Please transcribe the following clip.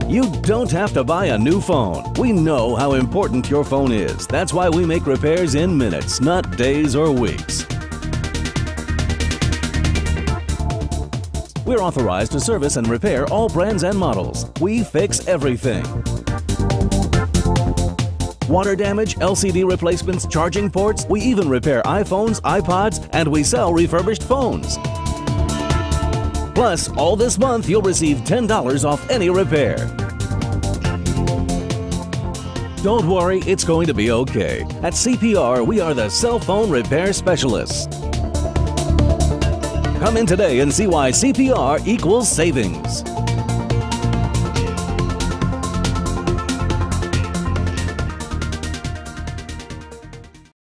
You don't have to buy a new phone. We know how important your phone is. That's why we make repairs in minutes, not days or weeks. We're authorized to service and repair all brands and models. We fix everything. Water damage, LCD replacements, charging ports. We even repair iPhones, iPods, and we sell refurbished phones. Plus, all this month you'll receive $10 off any repair. Don't worry, it's going to be okay. At CPR, we are the cell phone repair specialists. Come in today and see why CPR equals savings.